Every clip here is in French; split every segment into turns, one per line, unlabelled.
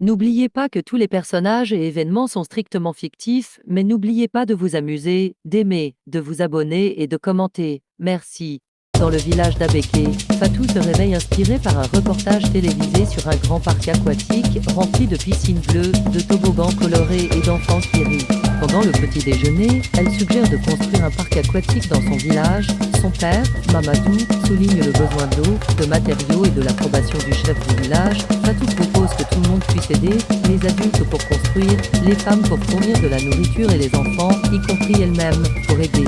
N'oubliez pas que tous les personnages et événements sont strictement fictifs, mais n'oubliez pas de vous amuser, d'aimer, de vous abonner et de commenter. Merci. Dans le village d'Abeke, Fatou se réveille inspiré par un reportage télévisé sur un grand parc aquatique rempli de piscines bleues, de toboggans colorés et d'enfants qui rient. Pendant le petit déjeuner, elle suggère de construire un parc aquatique dans son village. Son père, Mamadou, souligne le besoin d'eau, de matériaux et de l'approbation du chef du village. Fatou propose que tout le monde puisse aider, les adultes pour construire, les femmes pour fournir de la nourriture et les enfants, y compris elles-mêmes, pour aider.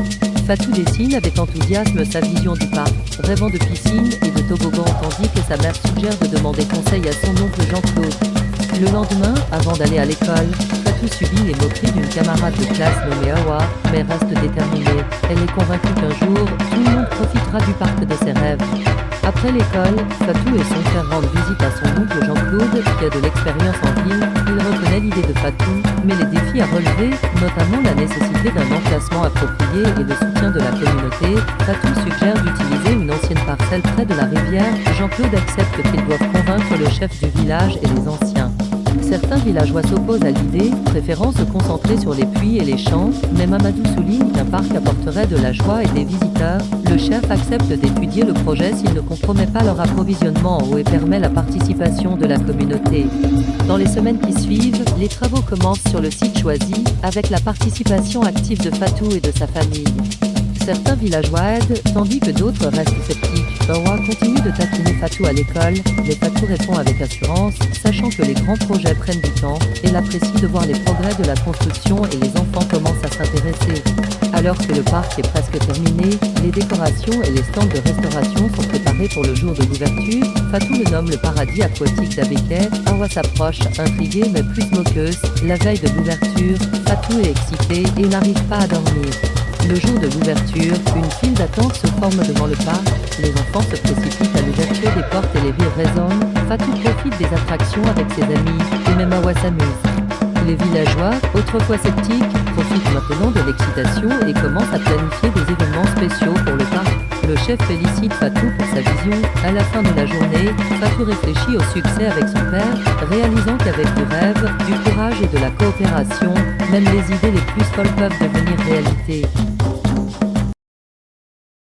Fatou dessine avec enthousiasme sa vision du parc, rêvant de piscine et de toboggan tandis que sa mère suggère de demander conseil à son oncle Jean-Claude. Le lendemain, avant d'aller à l'école, Fatou subit les moqueries d'une camarade de classe nommée Awa, mais reste déterminée. Elle est convaincue qu'un jour, tout le monde profitera du parc de ses rêves. Après l'école, Fatou et son frère rendent visite à son oncle Jean-Claude, qui a de l'expérience en ville. Il reconnaît l'idée de Fatou, mais les défis à relever, notamment la nécessité d'un emplacement approprié et le soutien de la communauté, Fatou suggère d'utiliser une ancienne parcelle près de la rivière. Jean-Claude accepte qu'ils doivent convaincre le chef du village et les anciens. Certains villageois s'opposent à l'idée, préférant se concentrer sur les puits et les champs, mais Mamadou souligne qu'un parc apporterait de la joie et des visiteurs. Le chef accepte d'étudier le projet s'il ne compromet pas leur approvisionnement en eau et permet la participation de la communauté. Dans les semaines qui suivent, les travaux commencent sur le site choisi, avec la participation active de Fatou et de sa famille. Certains villageois aident, tandis que d'autres restent sceptiques. Bawa continue de taquiner Fatou à l'école, mais Fatou répond avec assurance, sachant que les grands projets prennent du temps, et apprécie de voir les progrès de la construction et les enfants commencent à s'intéresser. Alors que le parc est presque terminé, les décorations et les stands de restauration sont préparés pour le jour de l'ouverture. Fatou le nomme le paradis aquatique d'Abeke. Awa s'approche, intriguée mais plus moqueuse. La veille de l'ouverture, Fatou est excitée et n'arrive pas à dormir. Le jour de l'ouverture, une file d'attente se forme devant le parc. Les enfants se précipitent à l'ouverture des portes et les rires résonnent. Fatou profite des attractions avec ses amis, et même Awa s'amuse. Les villageois, autrefois sceptiques, profitent maintenant de l'excitation et commencent à planifier des événements spéciaux pour le parc. Le chef félicite Fatou pour sa vision. À la fin de la journée, Fatou réfléchit au succès avec son père, réalisant qu'avec du rêve, du courage et de la coopération, même les idées les plus folles peuvent devenir réalité.